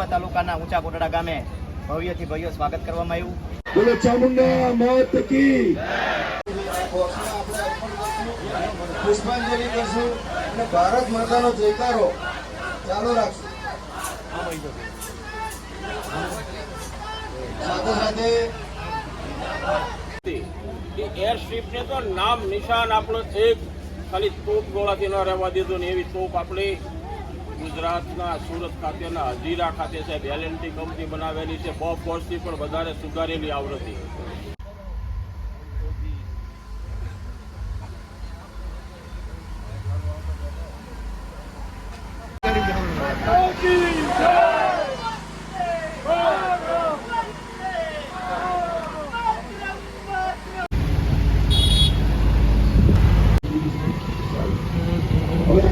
મહુવા તાલુકાના ઊંચા કોટડા ગામે ભવ્યથી ભવ્ય સ્વાગત કરવામાં આવ્યું. બોલો ચામુંડા માત કી પુષ્પાંજલિ કરશું અને ભારત માતાનો જયકારો ચાલુ રાખશું. સાથે સાથે એર સ્ટ્રીપ ને તો નામ નિશાન આપણો એક ખાલી તોપ ગોળાથી ન રહેવા દીધું ને એવી તોપ આપણી ગુજરાતના સુરત ખાતેના હજીરા ખાતે છે. એલએનટી કંપની બનાવેલી છે. બોબ ફોર્સથી પણ વધારે સુધારેલી આવૃત્તિ.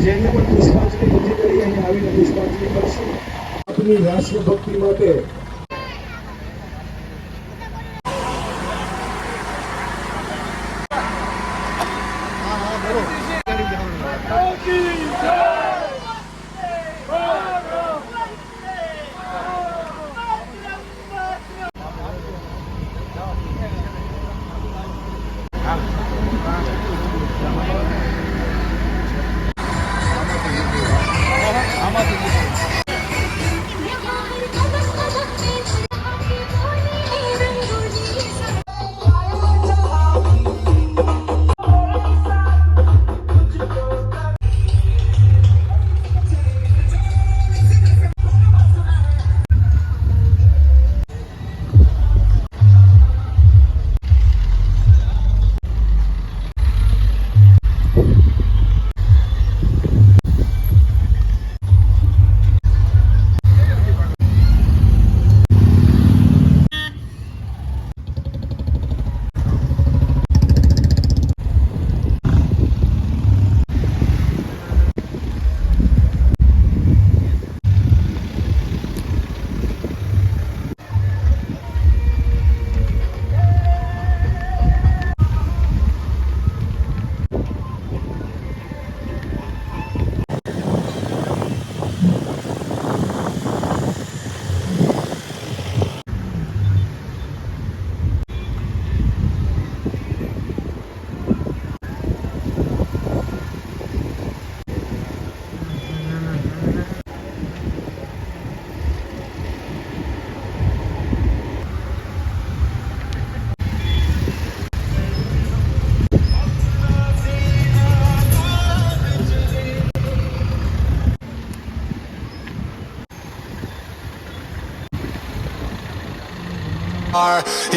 જેને પણ પુષ્પાંજલિ નથી કરી અને આવીને પુષ્પાંજલિ કરશું આપની રાષ્ટ્રભક્તિ માટે.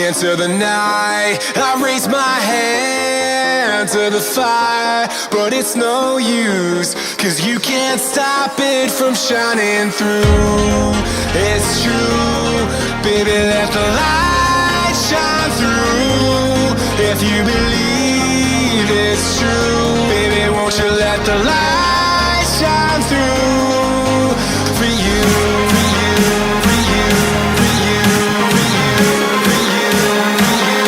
Into the night, I raise my hand to the fire, but it's no use, 'cause you can't stop it from shining through. It's true, baby, let the light shine through. If you believe it's true, baby, won't you let the light shine through for you, for you, for you, for you, for you, for you, for you,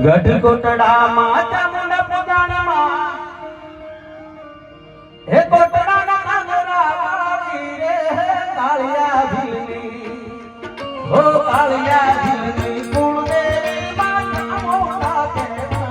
ગઢ કોટડામાં ચામુંડા પોતાનામાં હે કોટડાના કાંગરા વાળી રે કાળિયા ભીલની હો કાળિયા ભીલની કુળદેવી માતા મોટા કહેવાય.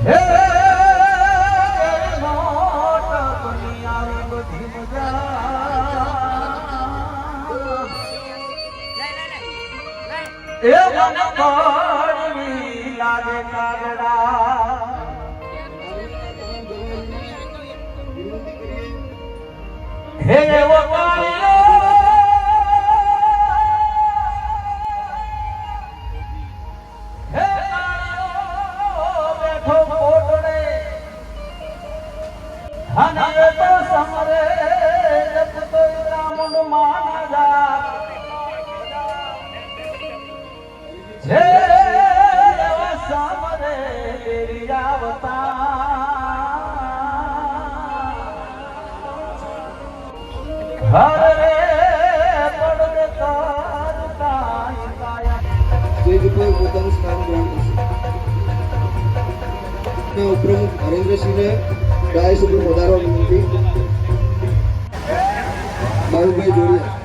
હે નોટકની આવી બધી મજા એ મને કડવી લાગે કાગડા હે એવો કાળિયો હે કાળિયો બેઠો કોટડે અને એ તો સમરે જપતો રામુંડ માના જા જે સમરે તેરી આવતા હરે પડદે કરતા સ્ટેજ ઉપર પોતાનું સ્થાન ગ્રહણ કરશે ઉપપ્રમુખ હરેન્દ્રસિંહને ડાયસ ઉપર પધારવા વિનંતી બાબુભાઈ જોડિયા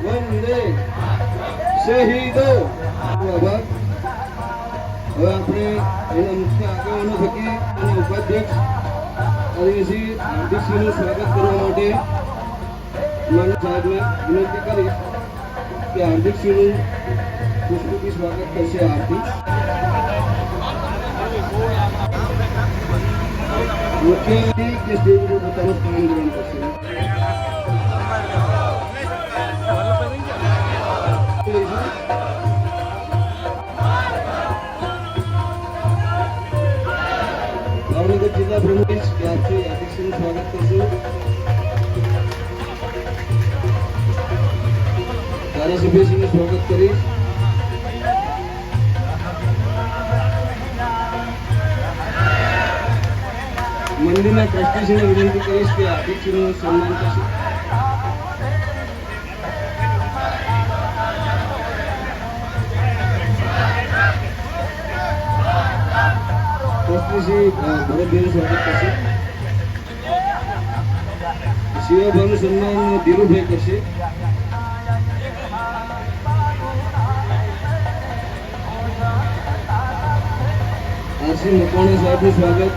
વંદે શહીદો આભાર. હવે આપણે એના મુખ્ય આગેવાનો થકી અને ઉપાધ્યક્ષ આદિવાસી હાર્દિકસિંહનું સ્વાગત કરવા માટે માનવ સાહેબને વિનંતી કરીશ કે હાર્દિકસિંહનું પુષ્પથી સ્વાગત કરશે આરતી. મુખ્ય કે સ્ટેજ ઉપર પોતાનું સ્થાન ગ્રહણ કરશે. ભાવનગર જિલ્લા પ્રમુખ ત્યારથી હાર્દિકસિંહનું સ્વાગત કરશું. ધારાસભ્યશ્રીનું સ્વાગત કરીશ. મંદિરના ટ્રસ્ટીશ્રીને વિનંતી કરીશ કે હાર્દિકસિંહનું સન્માન કરશે. ટ્રસ્ટીશ્રી ભરતભાઈનું સ્વાગત કરશે. શિવાભાઈનું સન્માન ધીરુભાઈ કરશે. આરસી મકવાણા સાહેબનું સ્વાગત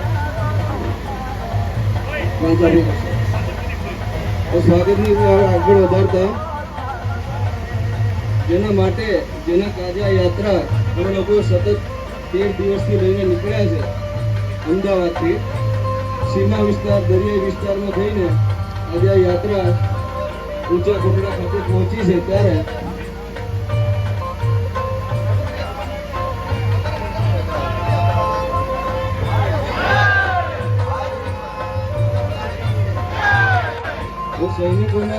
પંચાભાઈ કરશે. સ્વાગતની આગળ વધારતા જેના માટે જેના કાજા યાત્રા અમે લોકો સતત 13 દિવસથી લઈને નીકળ્યા છે અમદાવાદથી સીમા વિસ્તાર દરિયાઈ વિસ્તારમાં થઈને આજે આ યાત્રા ઊંચા કોટડા ખાતે પહોંચી છે ત્યારે હું સૈનિકોને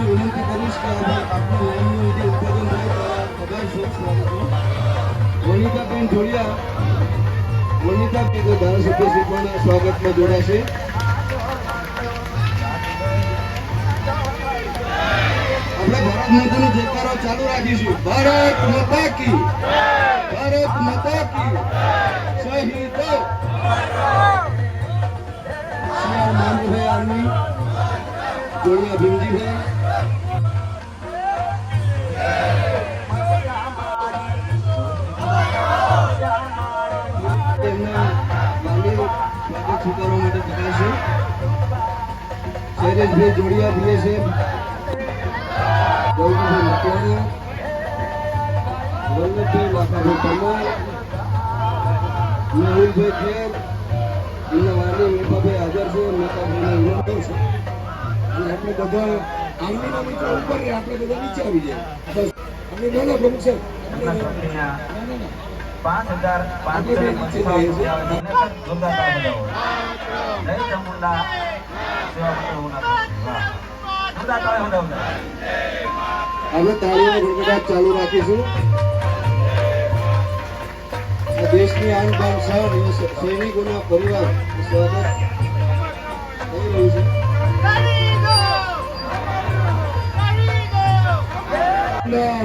વિનંતી કરીશ કે આપણી લાઈનનું જે ઉત્પાદન થાય ખબર છે સ્વાગત. વનિતાબેન જોડિયા વનિતાબેન ધારાસભ્યશ્રી પણ સ્વાગતમાં જોડાશે. આપણે ભારત માતાનો જયકારો ચાલુ રાખીશું. ભારત માતા કી, ભારત માતા કી, શહીદો. માનજીભાઈ આર્મી જોડિયા ભીમજીભાઈ તેમના લાંબી સ્વાગત સ્વીકારવા માટે પધારશે. શૈલેષભાઈ જોડિયા બીએસએફ, ગૌતમભાઈ મકવાણા, વલ્લભભાઈ લાખાભાઈ પરમાર, મેહુલભાઈ ખેર, એમના વાલી મેપાભાઈ હાજર છે. મેપાભાઈને વિનંતી છે અને આપણે બધા આર્મીના મિત્રો ઉપર આપણે બધા નીચે આવી જાય. બસ અમે નાના પ્રમુખ સાહેબ 5,000 આપણે તાળીઓનો ગડગડાટ ચાલુ રાખીશું. આ દેશની આન બાન શાન સૈનિકોના પરિવાર સ્વાગત થઈ રહ્યું છે.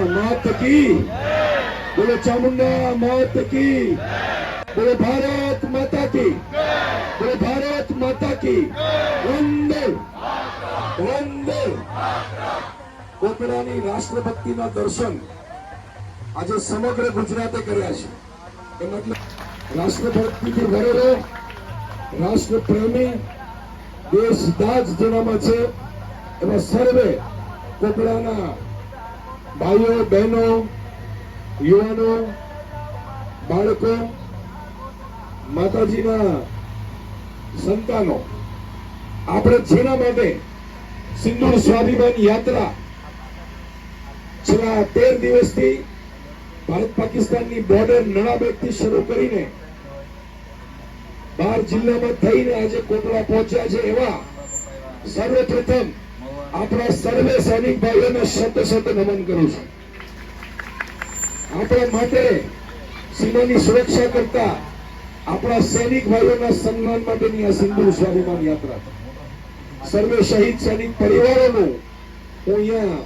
मौत की, बोलो चामुंडा मौत की, बोलो भारत माता કી વંદે વંદે. કોકડાની રાષ્ટ્રભક્તિના દર્શન આજે સમગ્ર ગુજરાતે કર્યા છે. એ મતલબ રાષ્ટ્રભક્તિથી ભરેલો રાષ્ટ્ર પ્રેમી દેશદાજ જેનામાં છે એવા સર્વે કોકડાના ભાઈઓ બહેનો યુવાનો બાળકો માતાજીના સંતાનો આપણે જેના માટે સિંદૂર સ્વાભિમાન યાત્રા છેલ્લા 13 દિવસથી ભારત પાકિસ્તાનની બોર્ડર નણાબેટથી શરૂ કરીને 12 જિલ્લામાં થઈને આજે કોટડા પહોંચ્યા છે એવા સર્વપ્રથમ આપણા સર્વે સૈનિક ભાઈઓને શત નમન કરું છું. આપણા માટે સીમાની સુરક્ષા કરતા આપણા સૈનિક ભાઈઓના સન્માન માટેની આ સિંદૂર સ્વાભિમાન યાત્રા સર્વે શહીદ સૈનિક પરિવારોનું હું અહીંયા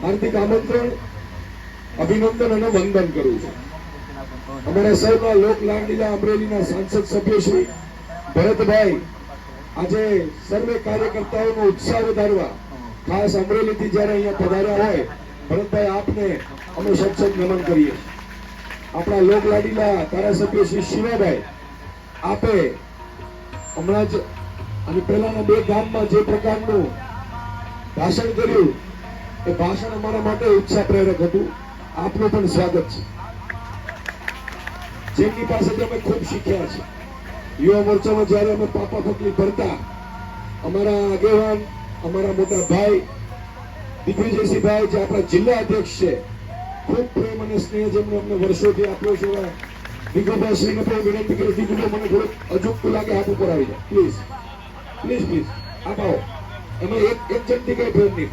હાર્દિક આમંત્રણ અભિનંદન અને વંદન કરું છું. અમારા સૌના લોક લાડલીલા અમરેલીના સાંસદ સભ્ય શ્રી ભરતભાઈ આજે સર્વે કાર્યકર્તાઓનો ઉત્સાહ વધારવા ખાસ અમરેલીથી જ્યારે અહીંયા પધાર્યા હોય ભરતભાઈ આપને અમે સત નમન કરીએ. આપણા લોક લાડીલા ધારાસભ્ય શ્રી શિવાભાઈ આપે હમણાં જ અને પહેલાના 2 ગામમાં જે પ્રકારનું ભાષણ કર્યું એ ભાષણ અમારા માટે ઉત્સાહ પ્રેરક હતું. આપનું પણ સ્વાગત છે. જેમની પાસેથી અમે ખૂબ શીખ્યા છે. યુવા મોરચામાં જ્યારે અમે પાપા ફકલી ભરતા અમારા આગેવાન અમારા મોટા ભાઈ દિગ્વિજયસિંહભાઈ જે આપણા જિલ્લા અધ્યક્ષ છે ખૂબ પ્રેમ અને સ્નેહ જેમને અમને વર્ષોથી આપ્યો છે એવા દિગ્વિજયશ્રીને પણ વિનંતી કરી દીધું મને થોડુંક અજુકતું લાગે હાથ ઉપર આવી જાય પ્લીઝ પ્લીઝ પ્લીઝ આપ આવો. એમાં એક જણથી કઈ ફેર નહીં.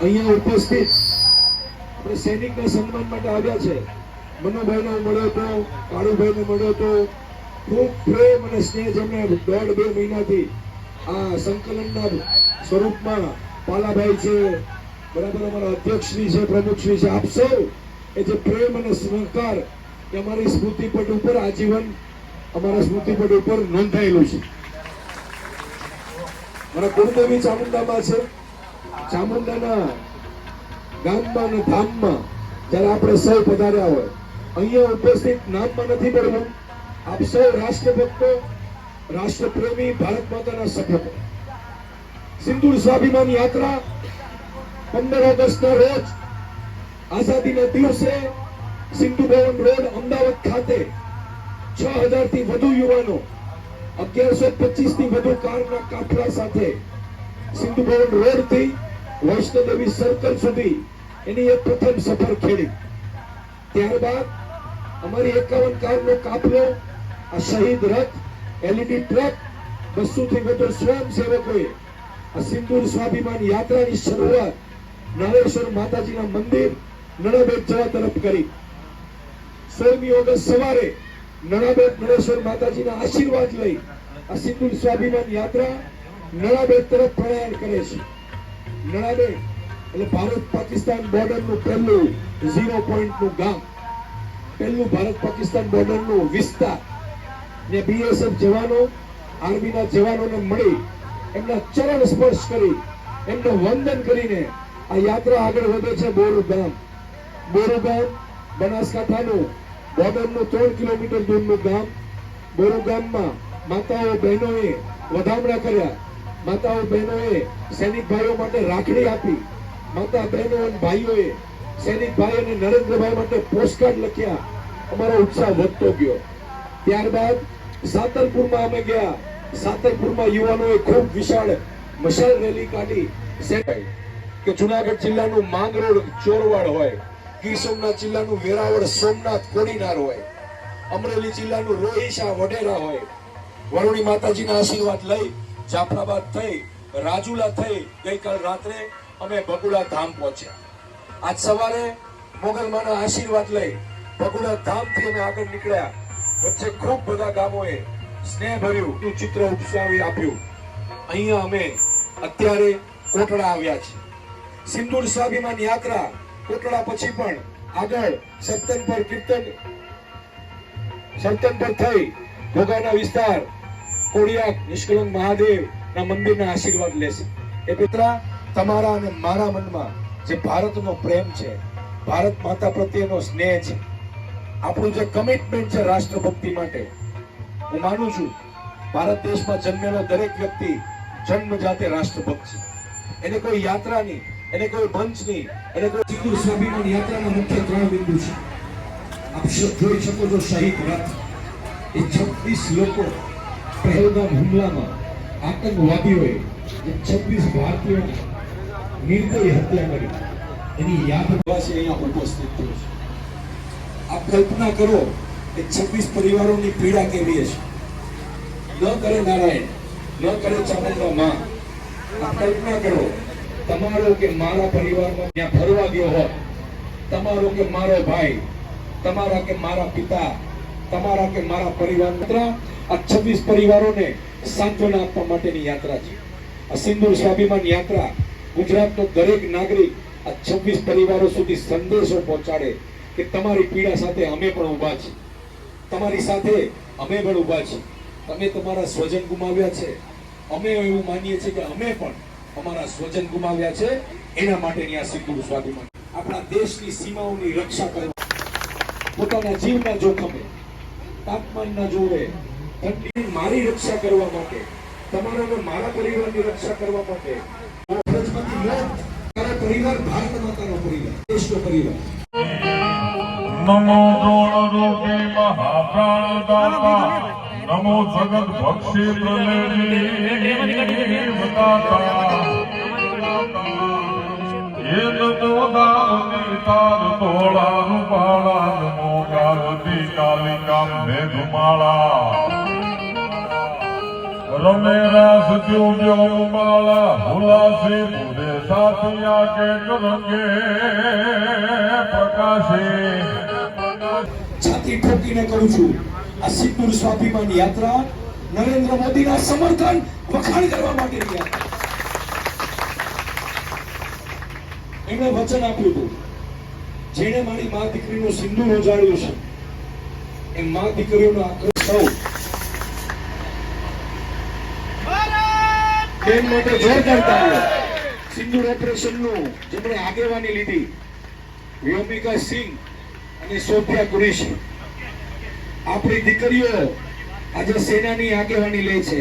અહીંયા ઉપસ્થિત આપણે સૈનિકના સન્માન માટે આવ્યા છે. મનુભાઈને મળ્યો હતો, કાળુભાઈને મળ્યો હતો. ખૂબ પ્રેમ અને સ્નેહ જેમને 1.5-2 મહિનાથી આ સંકલનના સ્વરૂપમાં પાલાભાઈ છે બરાબર અમારા અધ્યક્ષશ્રી છે પ્રમુખશ્રી છે આપ સૌ એ જે પ્રેમ અને સહકાર એ અમારી સ્મૃતિપટ ઉપર આજીવન અમારા સ્મૃતિપટ ઉપર નોંધાયેલું છે. મારા કુળદેવી ચામુંડામાં છે. ચામુંડાના ગામમાં અને ધામમાં જ્યારે આપણે સૌ પધાર્યા હોય અહીંયા ઉપસ્થિત નામમાં નથી પડવું આપ સૌ રાષ્ટ્રભક્તો રાષ્ટ્રપ્રેમી ભારત માતાના સપૂતો. સિંદૂર સ્વાભિમાન યાત્રા 15 ઓગસ્ટના રોજ આઝાદીના દિવસે સિંધુ ભવન રોડ અમદાવાદ ખાતે 6000 થી વધુ યુવાનો 1125 થી વધુ કારના કાફલા સાથે સિંધુ ભવન રોડ થી વૈષ્ણોદેવી સર્કલ સુધી એની એક પ્રથમ સફર ખેડી. ત્યારબાદ અમારી 51 કારનો કાફલો આ શહીદ રથ એલઈડી ટ્રક 200 થી વધુ સ્વયંસેવકોએ આ સિંદૂર સ્વાભિમાન યાત્રાની શરૂઆત નાળેશ્વર માતાજીના મંદિર નણાબેટ જવા તરફ કરી. 16મી ઓગસ્ટ સવારે નણાબેટ નળેશ્વર માતાજીના આશીર્વાદ લઈ આ સિંદૂર સ્વાભિમાન યાત્રા નણાબેટ તરફ પ્રયાણ કરે છે. નણાબેટ એટલે ભારત પાકિસ્તાન બોર્ડરનું પહેલું 0 પોઈન્ટનું ગામ, પહેલું ભારત પાકિસ્તાન બોર્ડરનું વિસ્તાર ને બીએસએફ જવાનો આર્મીના જવાનોને મળી એમના ચરણ સ્પર્શ કરી એમને વંદન કરીને આ યાત્રા આગળ વધે છે. બોરુગામ બનાસકાંઠાનું બોર્ડરનું 3 કિલોમીટર દૂરનું ગામ. બોરુગામમાં માતાઓ બહેનોએ વધામણા કર્યા. માતાઓ બહેનોએ સૈનિક ભાઈઓ માટે રાખડી આપી. માતા બહેનો અને ભાઈઓએ સૈનિક ભાઈ અને નરેન્દ્રભાઈ માટે પોસ્ટકાર્ડ લખ્યા. અમારો ઉત્સાહ વધતો ગયો. ત્યારબાદ સાતલપુરમાં અમે ગયા. સાતલપુરમાં યુવાનોએ ખૂબ વિશાળ મશાલ રેલી કાઢી. કે જુનાગઢ જિલ્લાનું માંગરોળ ચોરવાડ હોય, ગીર સોમનાથ જિલ્લાનું વેરાવળ સોમનાથ કોડીનાર હોય, અમરેલી જિલ્લાનું રોહિશા વડેરા હોય. વરુણી માતાજીના આશીર્વાદ લઈ જાફરાબાદ થઈ રાજુલા થઈ ગઈકાલ રાત્રે અમે બગુડા ધામ પહોંચ્યા. આજ સવારે મોગલમાના આશીર્વાદ લઈ બગુડા ધામથી અમે આગળ નીકળ્યા. વચ્ચે ખૂબ બધા ગામોએ સ્નેહભર્યું ચિત્ર ઉપસાવી આપ્યું. અહીંયા અમે અત્યારે કોટડા આવ્યા છીએ. સિંદૂર સ્વાભિમાન યાત્રા કોટડા પછી પણ આગળ સરતન પર થઈ ઘોઘાના વિસ્તાર કોડિયાક નિષ્કલંક મહાદેવના મંદિરના આશીર્વાદ લેશે. એ પિતરા તમારા અને મારા મનમાં જે ભારતનો પ્રેમ છે, ભારત માતા પ્રત્યેનો સ્નેહ છે, આપણું જે કમિટમેન્ટ છે રાષ્ટ્રભક્તિ માટે, હું માનું છું ભારત દેશમાં જન્મેલો દરેક વ્યક્તિ જન્મજાતે રાષ્ટ્રભક્ત છે. એને કોઈ યાત્રાની, એને કોઈ મંચની, એને કોઈ સિંદૂર સ્વાભિમાન યાત્રાના મુખ્ય 3 બિંદુ છે. આપ જોઈ શકો છો શહીદ રથ. એ 26 લોકો પહેલગામ હુમલામાં આતંકવાદીઓએ જે 26 ભારતીયોની નિર્દય હત્યા કરી એની યાદમાં છે અહીંયા ઉપસ્થિત થયો છે. આપ કલ્પના કરો કે 26 પરિવારોની પીડા કેવી હશે. ન કરે નારાયણ, ન કરે ચામુંડા માં. આપ કલ્પના કરો તમારો કે મારા પરિવારમાં ત્યાં ફરવા ગયો હોત, તમારો કે મારો ભાઈ, તમારા કે મારા પિતા, તમારા કે મારા પરિવાર, આ 26 પરિવારોને સાંત્વના આપવા માટેની યાત્રા છે. આ સિંદૂર સ્વાભિમાન યાત્રા ગુજરાતનો દરેક નાગરિક આ 26 પરિવારો સુધી સંદેશો પહોંચાડે કે તમારી પીડા સાથે અમે પણ ઊભા છીએ, તમારી સાથે અમે પણ ઊભા છીએ. તમે તમારા સ્વજન ગુમાવ્યા છે, અમે એવું માનીએ છીએ કે અમે પણ અમારા સ્વજન ગુમાવ્યા છે. એના માટેની આ સિંદૂર સ્વાભિમાન આપણા દેશની સીમાઓની રક્ષા કરવા, પોતાના જીવના જોખમે, તાપમાનના જોરે, ઠંડી મારી રક્ષા કરવા માટે, તમારા અને મારા પરિવારની રક્ષા કરવા માટે ફરજમાંથી મોત. તારો પરિવાર ભારત માતાનો પરિવાર, દેશનો પરિવાર. નમો દ્રોણ રૂપી મહાપ્રાણ દાતા, નમો જગત ભક્ષી પ્રલયજી વદાતા, એન દોદાવની તાર તોળા રૂપાળા, નમો ગાવતી કાલિકા મેઘમાળા, રમે રાસ ચૂબ્યો માળા, હુલાસી પૂરે સાથિયા કે કરંગે પ્રકાશે. છાતી ઠોકીને કહું છું, આ સિંદૂર સ્વાભિમાન યાત્રા નરેન્દ્ર મોદીના સમર્થન વખાણ કરવા માટેની યાત્રા. એમણે વચન આપ્યું હતું, જેણે મારી મા દીકરીનું સિંદૂર ઉજાડ્યું છે એ મા દીકરીઓનો આક્રોશ સૌ બેન માટે જોરદાર તાળીઓ. સિંદૂર ઓપરેશનનું જેમણે આગેવાની લીધી, વ્યોમિકા સિંહ અને સોફિયા કુરેશી, આપણી દીકરીઓ આજે સેનાની આગેવાની લે છે.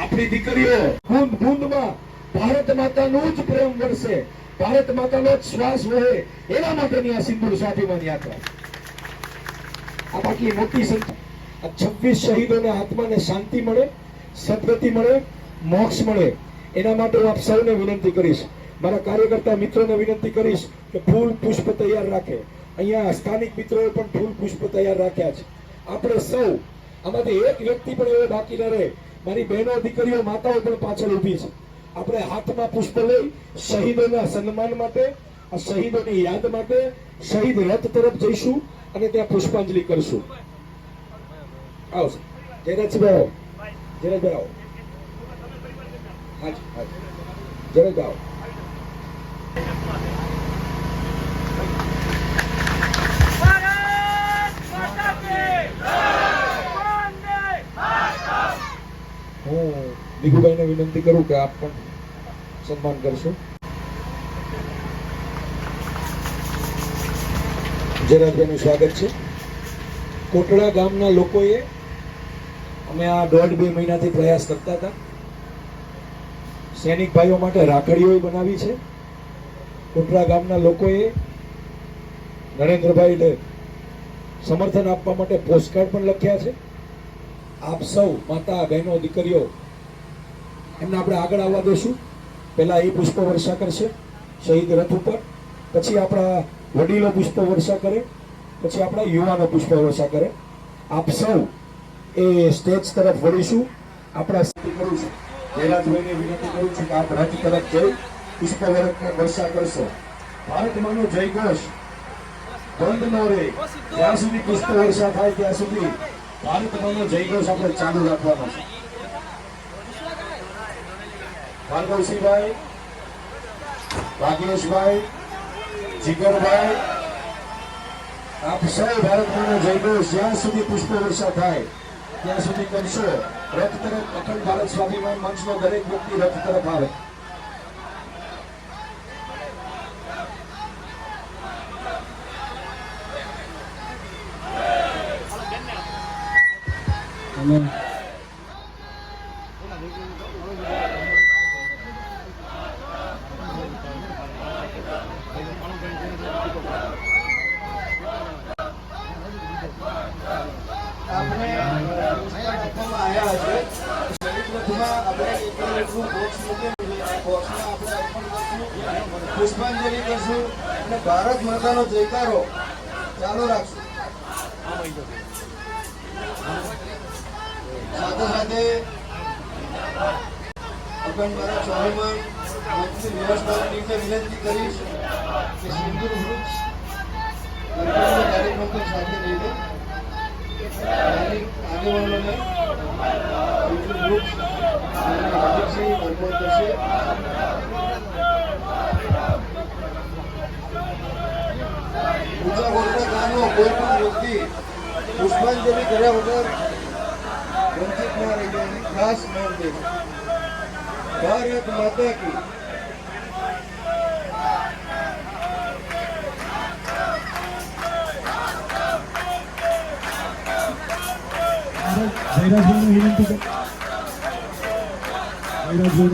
આપણી દીકરીઓ બૂંદ બૂંદમાં ભારત માતાનું જ પ્રેમ વરસે, ભારત માતાનો જ શ્વાસ વહે, એના માટેની આ સિંદૂર સ્વાભિમાન યાત્રા. આ બાકી મોટી સંખ્યા, આ 26 શહીદોના આત્માને શાંતિ મળે, સદગતિ મળે, મોક્ષ મળે, એના માટે હું આપ સૌને વિનંતી કરીશ, મારા કાર્યકર્તા મિત્રોને વિનંતી કરીશ કે ફૂલ પુષ્પ તૈયાર રાખે. અહીંયા સ્થાનિક મિત્રોએ પણ ફૂલ પુષ્પ તૈયાર રાખ્યા છે. આપણે સૌ આમાંથી એક વ્યક્તિ પણ એવો બાકી ન રહે. મારી બહેનો, દીકરીઓ, માતાઓ પણ પાછળ ઊભી છે. આપણે હાથમાં પુષ્પ લઈ શહીદોના સન્માન માટે, આ શહીદોની યાદ માટે શહીદ રથ તરફ જઈશું અને ત્યાં પુષ્પાંજલિ કરશું. આવો જયરાજભાઈ, આવો જયરાજભાઈ, આવો. હાજી હાજી જયરાજભાઈ આવો. હું દિગુભાઈને વિનંતી કરું કે આપ પણ સન્માન કરશો. જયરાજભાઈનું સ્વાગત છે. કોટડા ગામના લોકોએ અમે આ 1.5-2 મહિનાથી પ્રયાસ કરતા હતા. સૈનિક ભાઈઓ માટે રાખડીઓ બનાવી છે. કોટડા ગામના લોકોએ નરેન્દ્રભાઈને સમર્થન આપવા માટે પોસ્ટકાર્ડ પણ લખ્યા છે. આપ સૌ માતા, બહેનો, દીકરીઓ એમને આપણે આગળ આવવા દેશું. પહેલા એ પુષ્પ વર્ષા કરશે શહીદ રથ ઉપર, પછી આપણા વડીલો પુષ્પ વર્ષા કરે, પછી આપણા યુવાનો પુષ્પ વર્ષા કરે. આપ સૌ એ સ્ટેજ તરફ વળીશું. આપણા કરું છું જયરાજભાઈને વિનંતી કરું છું કે આપ રથ તરફ જઈ પુષ્પ વર્ષા કરશો. ભારત માનો જય ઘોષ બંધ ન રહે જ્યાં સુધી પુષ્પ વર્ષા થાય ત્યાં સુધી ભારત માનો જય ઘોષ આપણે ચાલુ રાખવાનો છે. ભાર્ગવસિંહભાઈ, ભાગ્યેશભાઈ, જીગરભાઈ, આપ સૌ ભારત માનો જય ઘોષ જ્યાં સુધી પુષ્પ વર્ષા થાય ત્યાં સુધી કરશો. રથ તરફ અખંડ ભારત સ્વાભિમાન મંચનો દરેક વ્યક્તિ રથ તરફ આવે. આપણે આપવામાં આવ્યા છે. શહીદ રથમાં આપણે એટલું બોક્સ મૂકેલું છે. બોક્સમાં આપણે અર્પણ કરશું, પુષ્પાંજલિ કરશું અને ભારત માતાનો જયકારો ચાલુ રાખશું. સાથે સાથે અખંડ ભારત સ્વાભિમાન મંચની વ્યવસ્થાપકની વિનંતી કરીશ કે સિંદૂર વૃક્ષ કાર્યક્રમ પણ સાથે લઈને આગેવાનોને સિંદૂર વૃક્ષ હાજરસિંહ અર્પણ કરશે. ઊંચા કોટડા ગામનો કોઈ પણ વ્યક્તિ પુષ્પાંજલિ કર્યા વગર વંચિત ના રહી જાય એની ખાસ નોંધ લેવી. ભારત માતા કી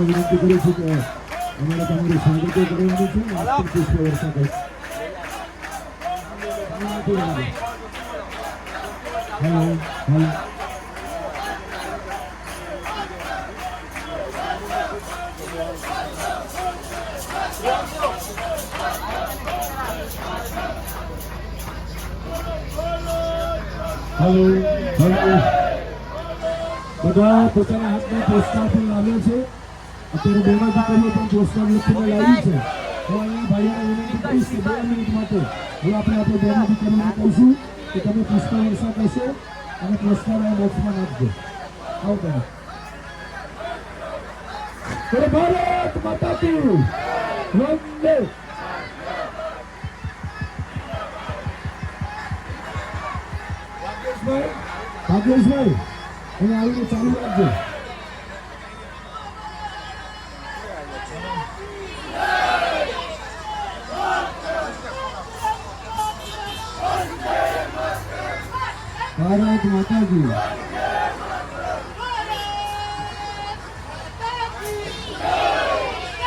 વિનંતી કરું છું કે અમારા તમારું સ્વાગત કરવાનું છે. પુષ્પ વર્ષા કરી બધા પોતાના હાથમાં પોસ્ટર પણ લાવ્યા છે. અત્યારે બેનો દીકરીઓ પણ પોસ્ટર લખીને લાવી છે. હું અહીંયા ભાઈઓને વિનંતી કરીશ કે 2 મિનિટ માટે હવે આપણે બેનો દીકરીઓને કહીશું કે તમે પુષ્પ વર્ષા કહેશો અને પોસ્ટર આ બોક્સમાં નાખજો. આવો તમે. ભારત માતા કી વંદે. ભાગ્યેશભાઈ એને આવીને ચાલુ રાખજો. ભારત માતા કી.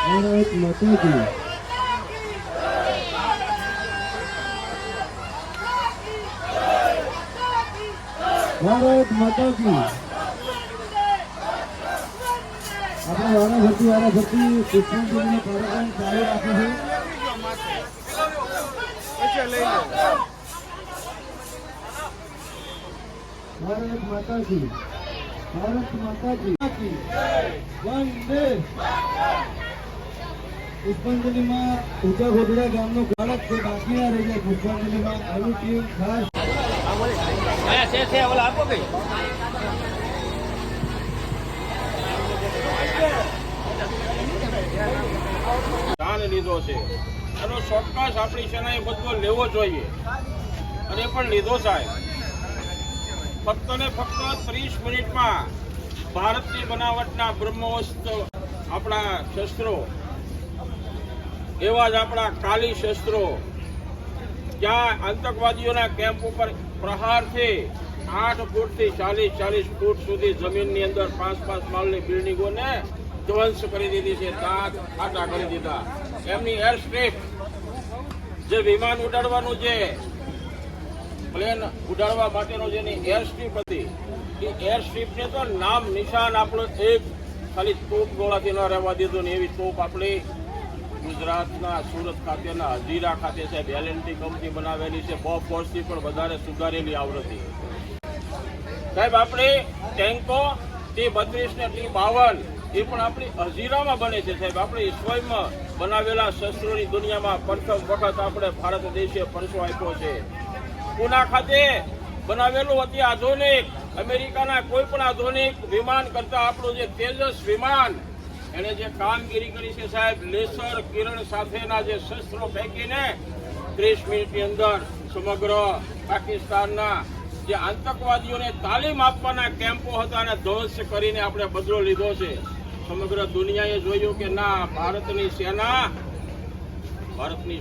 ભારત માતા કી. ભારત માતા કી. આપણે વારાફરતી પુષ્પાંજલિનો કાર્યક્રમ ચાલુ રાખે છે. ભારત માતા કી. ભારત માતા કી વંદે. પુષ્પાંજલિમાં ઊંચા ગોધડા ગામનો બાળક છે, બાકી ના રહી જાય. પુષ્પાંજલિમાં એની ટીમ ખાસ દાન લીધો છે. એનો ચોક્કસ આપણી સેનાએ બદલો લેવો જોઈએ અને એ પણ લીધો સાહેબ. ફક્ત ને ફક્ત 30 મિનિટમાં ભારતની બનાવટના બ્રહ્મોસ્ત્ર આપણા શસ્ત્રો, એવા જ આપણા કાલી શસ્ત્રો, જ્યાં આતંકવાદીઓના કેમ્પ ઉપર પ્રહારથી 8 ફૂટથી 40 ફૂટ સુધી જમીનની અંદર 5 માળની બિલ્ડિંગોને ધ્વંસ કરી દીધી છે, દાંત ખાટા કરી દીધા. એમની એર સ્ટ્રીપ, જે વિમાન ઉડાડવાનું જે પ્લેન ઉડાડવા માટેનો જેની એર સ્ટ્રીપ હતી, એ એર સ્ટ્રીપને તો નામ નિશાન આપણું એક ખાલી તોપ ગોળાથી ન રહેવા દીધું ને એવી તોપ આપણી ગુજરાતના સુરત ખાતેના હજીરા ખાતે સાહેબ એલએનટી કંપની બનાવેલી છે. બોફોર્સથી પણ વધારે સુધારેલી આવૃત્તિ સાહેબ. આપણે ટેન્કો T-32 ને T-52 એ પણ આપણી હજીરામાં બને છે સાહેબ. આપણે ઈસ્રાયલમાં બનાવેલા શસ્ત્રોની દુનિયામાં પ્રથમ વખત આપણે ભારત દેશે પરસો આપ્યો છે. પુના ખાતે બનાવેલું અતિ આધુનિક અમેરિકાના કોઈ પણ આધુનિક વિમાન કરતા આપણું જે તેજસ વિમાન, એને જે કામગીરી કરી છે સાહેબ, લેસર કિરણ સાથેના જે શસ્ત્રો ફેંકીને 30 મિનિટની અંદર સમગ્ર પાકિસ્તાનના જે આતંકવાદીઓને તાલીમ આપવાના કેમ્પો હતા અને ધ્વંસ કરીને આપણે બદલો લીધો છે. સમગ્ર દુનિયાએ જોયું કે ના, ભારતની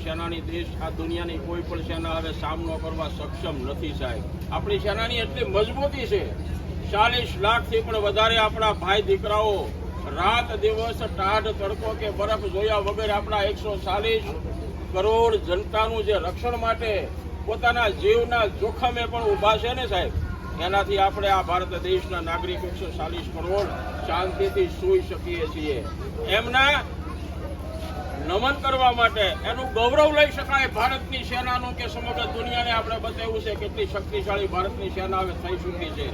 સેનાની દેશ આ દુનિયાની કોઈ પણ સેના હવે સામનો કરવા સક્ષમ નથી સાહેબ. આપણી સેનાની એટલી મજબૂતી છે. 40 લાખથી પણ વધારે આપણા ભાઈ દીકરાઓ રાત દિવસ ટાઢ તડકો કે બરફ જોયા વગર આપણા 140 કરોડ જનતાનું જે રક્ષણ માટે પોતાના જીવના જોખમે પણ ઊભા છે ને સાહેબ, એનાથી આપણે આ ભારત દેશના નાગરિક 140 કરોડ શાંતિથી સૂઈ શકીએ છીએ. એમના નમન કરવા માટે એનું ગૌરવ લઈ શકાય ભારતની સેનાનું કે સમગ્ર દુનિયાને આપણે બતાવ્યું છે કેટલી શક્તિશાળી ભારતની સેના હવે થઈ ચૂકી છે.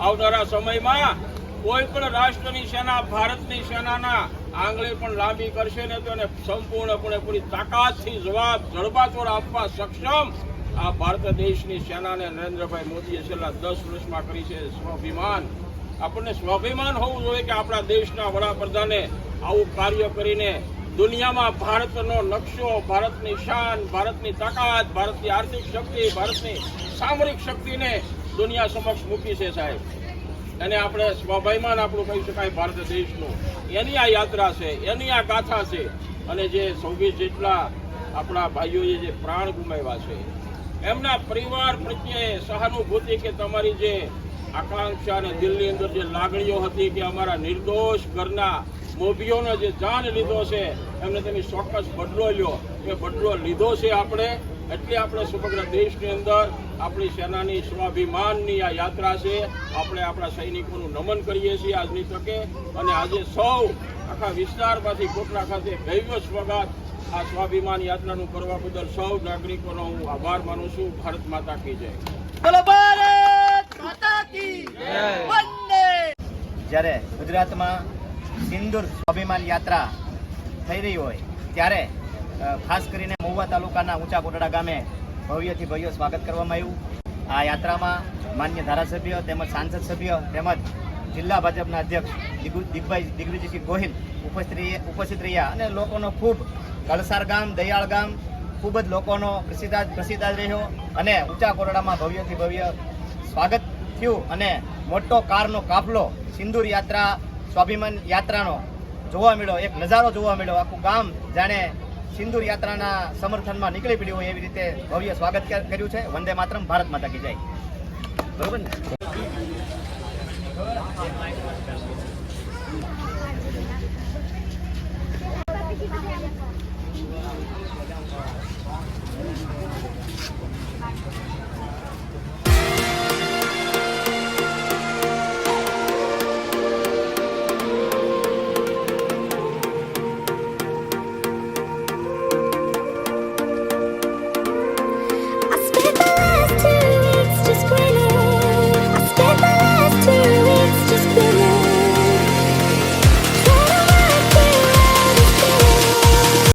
આવનારા સમયમાં કોઈ પણ રાષ્ટ્રની સેના ભારતની સેનાના આંગળી પણ લાંબી કરશે ને તો એને સંપૂર્ણપણે પૂરી તાકાતથી જવાબ જડબાતોડ આપવા સક્ષમ આ ભારત દેશની સેનાને નરેન્દ્રભાઈ મોદીએ છેલ્લા 10 વર્ષમાં કરી છે. સ્વાભિમાન, આપણને સ્વાભિમાન હોવું જોઈએ કે આપણા દેશના વડાપ્રધાને આવું કાર્ય કરીને દુનિયામાં ભારતનો નકશો, ભારતની શાન, ભારતની તાકાત, ભારતની આર્થિક શક્તિ, ભારતની સામરિક શક્તિને દુનિયા સમક્ષ મૂકી છે સાહેબ. અને આપણે સ્વાભિમાન આપણું કહી શકાય ભારત દેશનું. એની આ યાત્રા છે, એની આ ગાથા છે. અને જે 26 જેટલા આપણા ભાઈઓએ જે પ્રાણ ગુમાવ્યા છે એમના પરિવાર પ્રત્યે સહાનુભૂતિ કે તમારી જે આકાંક્ષા અને દિલની અંદર જે લાગણીઓ હતી કે અમારા નિર્દોષ ઘરના મોભીઓનો જે જાન લીધો છે એમને તમે ચોક્કસ બદલો લ્યો. એ બદલો લીધો છે આપણે, એટલે આપણે સમગ્ર દેશની અંદર આપણી સેનાની સ્વાભિમાનની આ યાત્રા છે. આપણે આપણા સૈનિકોનું નમન કરીએ છીએ આજની તકે. અને આજે સૌ આખા વિસ્તારમાંથી કોટડા ખાતે ભવ્ય સ્વાગત આ સ્વાભિમાન યાત્રાનું કરવા બદલ સૌ નાગરિકોનો હું આભાર માનું છું. ભારત માતા કી જય. બોલો ભારત માતા કી જય. વંદે. જ્યારે ગુજરાતમાં સિંદૂર સ્વાભિમાન યાત્રા થઈ રહી હોય ત્યારે ખાસ કરીને મહુવા તાલુકાના ઊંચા કોટડા ગામે ભવ્યથી ભવ્ય સ્વાગત કરવામાં આવ્યું. આ યાત્રામાં માન્ય ધારાસભ્ય તેમજ સાંસદ સભ્ય તેમજ જિલ્લા ભાજપના અધ્યક્ષ દિગ્વિજયસિંહ ગોહિલ ઉપસ્થિત રહ્યા અને લોકોનો ખૂબ કળસાર ગામ, દયાળ ગામ ખૂબ જ લોકોનો પ્રસિદ્ધ રહ્યો અને ઊંચા કોટડામાં ભવ્યથી ભવ્ય સ્વાગત થયું અને મોટો કારનો કાફલો સિંદૂર યાત્રા સ્વાભિમાન યાત્રાનો જોવા મળ્યો. એક નજારો જોવા મળ્યો. આખું ગામ જાણે સિંદૂર યાત્રાના સમર્થનમાં નીકળી પડ્યું હોય એવી રીતે ભવ્ય સ્વાગત કર્યું છે. વંદે માતરમ, ભારત માતા કી જય. બરોબર ને?